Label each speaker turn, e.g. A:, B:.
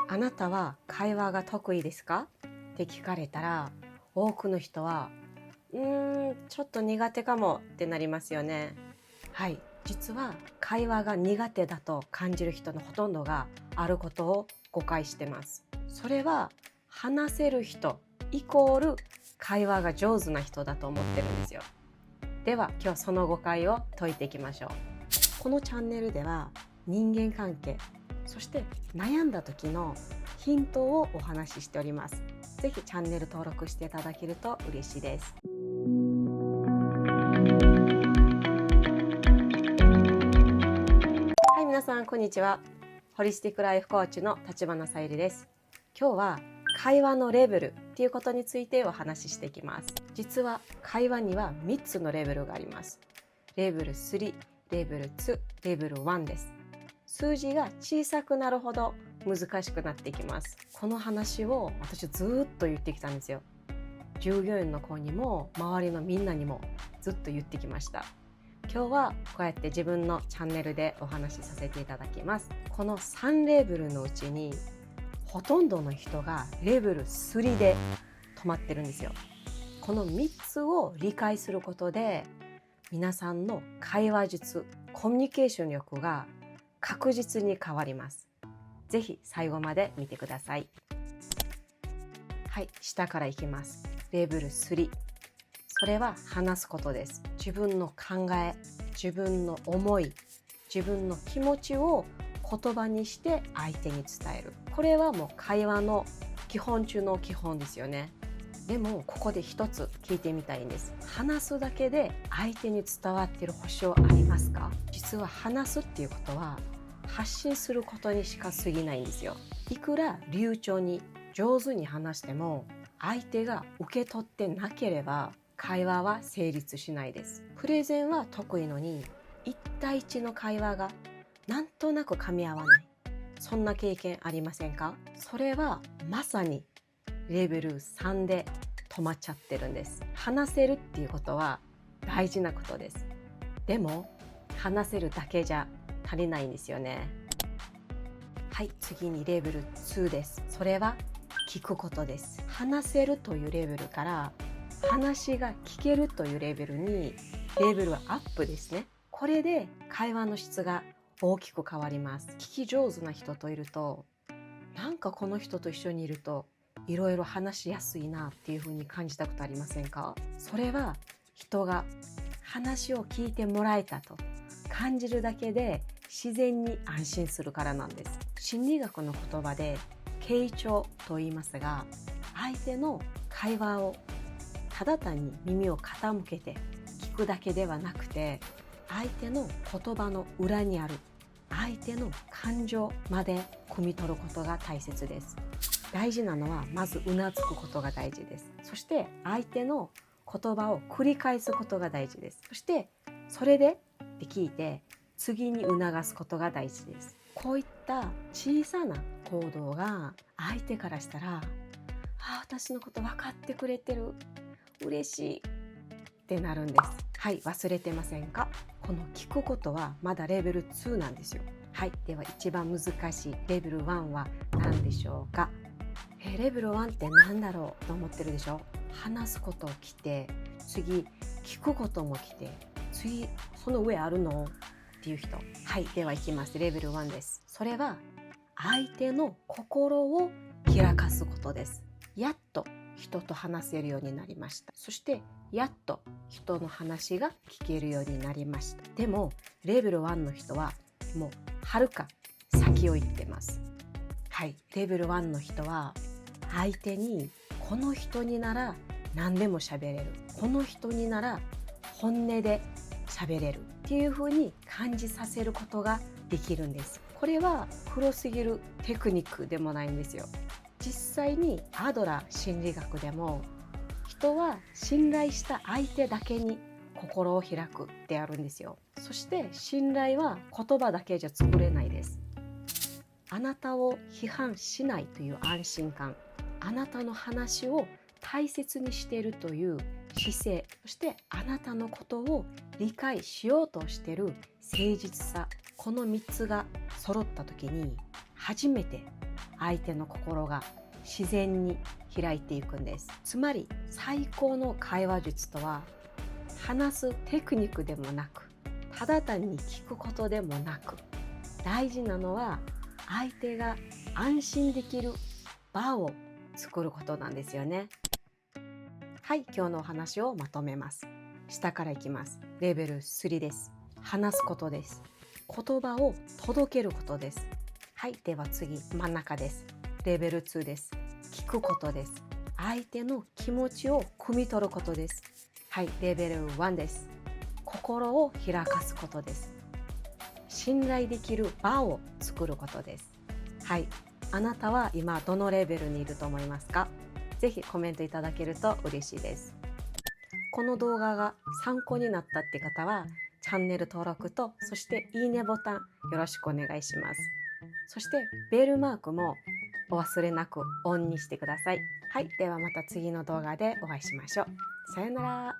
A: あなたは会話が得意ですかって聞かれたら、多くの人はちょっと苦手かもってなりますよね。はい、実は会話が苦手だと感じる人のほとんどがあることを誤解してます。それは話せる人イコール会話が上手な人だと思ってるんですよ。では今日その誤解を解いていきましょう。このチャンネルでは人間関係、そして悩んだ時のヒントをお話ししております。ぜひチャンネル登録していただけると嬉しいです。はい、皆さんこんにちは。ホリスティックライフコーチの立花さゆりです。今日は会話のレベルっていうことについてお話ししていきます。実は会話には3つのレベルがあります。レベル3、レベル2、レベル1です。数字が小さくなるほど難しくなっていきます。この話を私ずっと言ってきたんですよ。従業員の子にも周りのみんなにもずっと言ってきました。今日はこうやって自分のチャンネルでお話しさせていただきます。この3レベルのうちにほとんどの人がレベル3で止まってるんですよ。この3つを理解することで皆さんの会話術、コミュニケーション力が確実に変わります。ぜひ最後まで見てください。はい、下からいきます。レベル3。それは話すことです。自分の考え、自分の思い、自分の気持ちを言葉にして相手に伝える。これはもう会話の基本中の基本ですよね。でもここで一つ聞いてみたいんです。話すだけで相手に伝わっている保証ありますか？実は話すっていうことは発信することにしか過ぎないんですよ。いくら流暢に上手に話しても相手が受け取ってなければ会話は成立しないです。プレゼンは得意のに1対1の会話がなんとなく噛み合わない。そんな経験ありませんか？それはまさにレベル3で止まっちゃってるんです。話せるっていうことは大事なことです。でも話せるだけじゃ足りないんですよね。はい、次にレベル2です。それは聞くことです。話せるというレベルから話が聞けるというレベルにレベルアップですね。これで会話の質が大きく変わります。聞き上手な人といると、なんかこの人と一緒にいるといろいろ話しやすいなっていう風に感じたことありませんか？それは人が話を聞いてもらえたと感じるだけで自然に安心するからなんです。心理学の言葉で傾聴と言いますが、相手の会話をただ単に耳を傾けて聞くだけではなくて、相手の言葉の裏にある相手の感情まで汲み取ることが大切です。大事なのはまずうなずくことが大事です。そして相手の言葉を繰り返すことが大事です。そしてそれでって聞いて次に促すことが大事です。こういった小さな行動が相手からしたら、私のこと分かってくれてる、嬉しいってなるんです。はい、忘れてませんか？この聞くことはまだレベル2なんですよ。はい、では一番難しいレベル1は何でしょうか？レベル1って何だろうと思ってるでしょ？話すことを来て、次聞くことも来て、次その上あるのっていう人。はい、ではいきます。レベル1です。それは相手の心を開かすことです。やっと人と話せるようになりました。そしてやっと人の話が聞けるようになりました。でもレベル1の人はもうはるか先を行ってます。はい、レベル1の人は相手にこの人になら何でも喋れる、この人になら本音で喋れるっていう風に感じさせることができるんです。これは黒すぎるテクニックでもないんですよ。実際にアドラー心理学でも人は信頼した相手だけに心を開くってあるんですよ。そして信頼は言葉だけじゃ作れないです。あなたを批判しないという安心感、あなたの話を大切にしているという姿勢、そしてあなたのことを理解しようとしている誠実さ、この3つが揃った時に初めて相手の心が自然に開いていくんです。つまり最高の会話術とは、話すテクニックでもなく、ただ単に聞くことでもなく、大事なのは相手が安心できる場を作ることなんですよね。はい、今日のお話をまとめます。下からいきます。レベル3です。話すことです。言葉を届けることです。はい、では次、真ん中です。レベル2です。聞くことです。相手の気持ちを汲み取ることです。はい、レベル1です。心を開かすことです。信頼できる場を作ることです。はい、あなたは今どのレベルにいると思いますか？ぜひコメントいただけると嬉しいです。この動画が参考になったって方は、チャンネル登録と、そしていいねボタンよろしくお願いします。そしてベルマークもお忘れなくオンにしてください。はい、ではまた次の動画でお会いしましょう。さよなら。